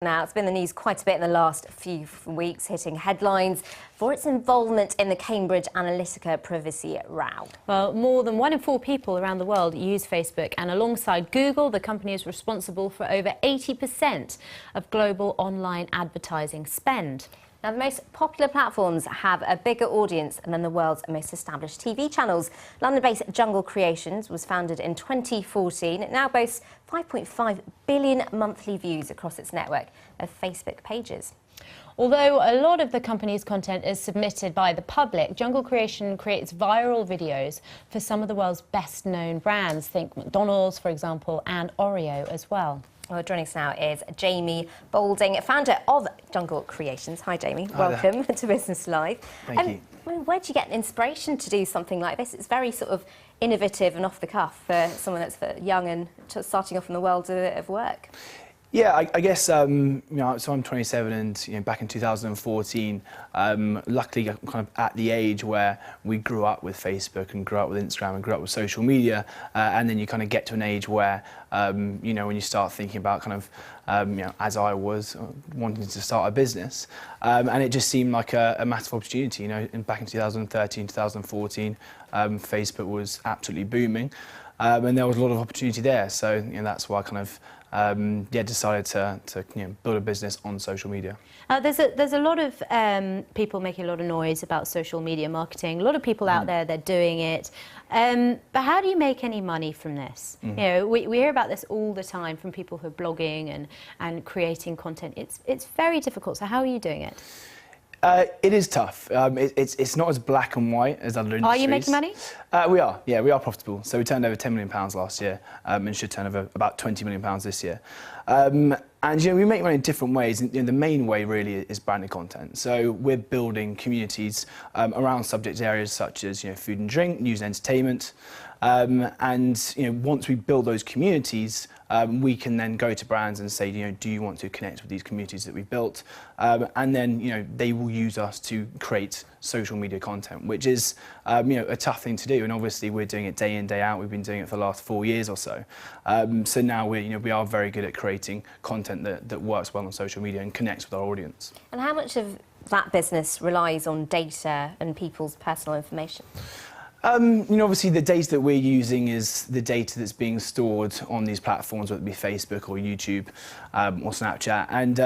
Now, it's been in the news quite a bit in the last few weeks, hitting headlines for its involvement in the Cambridge Analytica privacy row. Well, more than 1 in 4 people around the world use Facebook, and alongside Google, the company is responsible for over 80% of global online advertising spend. Now, the most popular platforms have a bigger audience than the world's most established TV channels. London-based Jungle Creations was founded in 2014. It now boasts 5.5 billion monthly views across its network of Facebook pages. Although a lot of the company's content is submitted by the public, Jungle Creation creates viral videos for some of the world's best-known brands. Think McDonald's, for example, and Oreo as well. Well, joining us now is Jamie Boulding, founder of Jungle Creations. Hi, Jamie. Welcome to Business Live. Thank you. Where did you get inspiration to do something like this? It's very sort of innovative and off the cuff for someone that's young and starting off in the world of work. Yeah, I guess, so I'm 27 and, back in 2014, luckily I'm kind of at the age where we grew up with Facebook and grew up with Instagram and grew up with social media, and then you kind of get to an age where, when you start thinking about kind of, as I was, wanting to start a business, and it just seemed like a massive opportunity, and back in 2013, 2014, Facebook was absolutely booming, and there was a lot of opportunity there, so that's why I kind of decided to build a business on social media. There's a lot of people making a lot of noise about social media marketing. A lot of people out there, they're doing it. But how do you make any money from this? We hear about this all the time from people who are blogging and creating content. It's very difficult. So how are you doing it? It is tough. It's not as black and white as other industries. Are you making money? We are. Yeah, we are profitable. So we turned over £10 million last year, and should turn over about £20 million this year. And we make money in different ways. And, the main way really is branded content. So we're building communities around subject areas such as food and drink, news and entertainment. And once we build those communities, we can then go to brands and say, do you want to connect with these communities that we've built? And then, they will use us to create social media content, which is, a tough thing to do. And obviously, we're doing it day in, day out. We've been doing it for the last 4 years or so. So now we are very good at creating content that works well on social media and connects with our audience. And how much of that business relies on data and people's personal information? Obviously the data that we're using is the data that's being stored on these platforms, whether it be Facebook or YouTube or Snapchat, and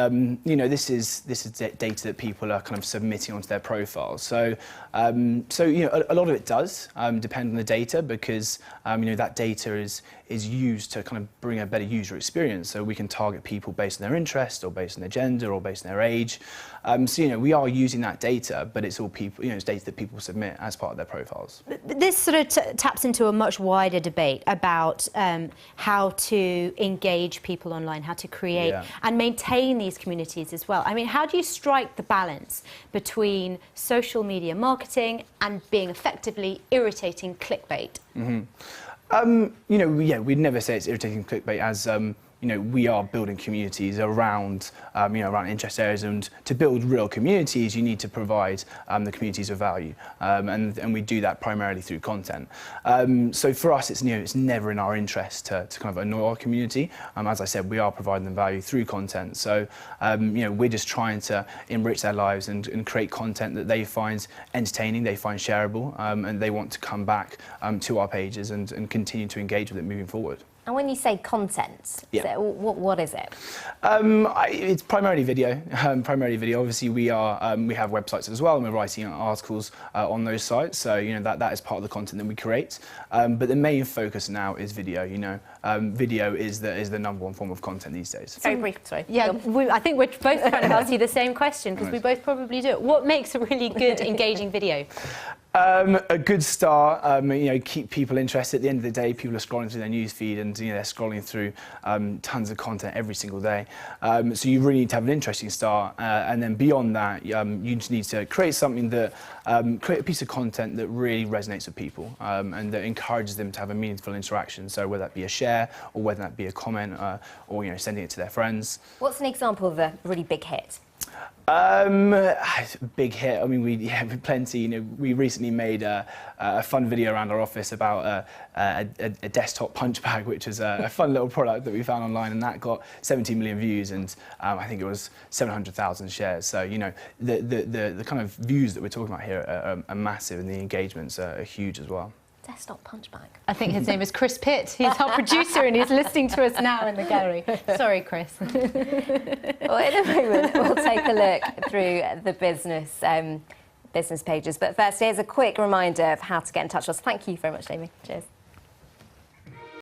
this is data that people are kind of submitting onto their profiles. So a lot of it does depend on the data, because that data is used to kind of bring a better user experience. So we can target people based on their interest, or based on their gender, or based on their age. We are using that data, but it's all people. It's data that people submit as part of their profiles. This sort of taps into a much wider debate about how to engage people online, how to create and maintain these communities as well. I mean, how do you strike the balance between social media marketing and being effectively irritating clickbait? We'd never say it's irritating clickbait, as we are building communities around, around interest areas, and to build real communities, you need to provide the communities of value, and we do that primarily through content. So for us, it's never in our interest to kind of annoy our community. As I said, we are providing them value through content. So we're just trying to enrich their lives and create content that they find entertaining, they find shareable, and they want to come back to our pages and continue to engage with it moving forward. And when you say content, so what is it? It's primarily video. Obviously, we have websites as well, and we're writing articles on those sites. So that is part of the content that we create. But the main focus now is video. Video is the #1 form of content these days. Very brief, sorry. Yeah, I think we're both trying to ask you the same question, because we both probably do it. What makes a really good, engaging video? A good start, keep people interested. At the end of the day, people are scrolling through their news feed, and they're scrolling through tons of content every single day. So you really need to have an interesting start, and then beyond that, you just need to create something that create a piece of content that really resonates with people, and that encourages them to have a meaningful interaction. So whether that be a share, or whether that be a comment, or sending it to their friends. What's an example of a really big hit? Big hit. I mean, we plenty. You know, we recently made a fun video around our office about a desktop punch bag, which is a fun little product that we found online, and that got 17 million views, and I think it was 700,000 shares. So you know, the kind of views that we're talking about here are massive, and the engagements are huge as well. Desktop punch bag. I think his name is Chris Pitt. He's our producer and he's listening to us now in the gallery. Sorry, Chris. Well, in a moment, we'll take a look through the business pages. But first, here's a quick reminder of how to get in touch with us. Thank you very much, Amy. Cheers.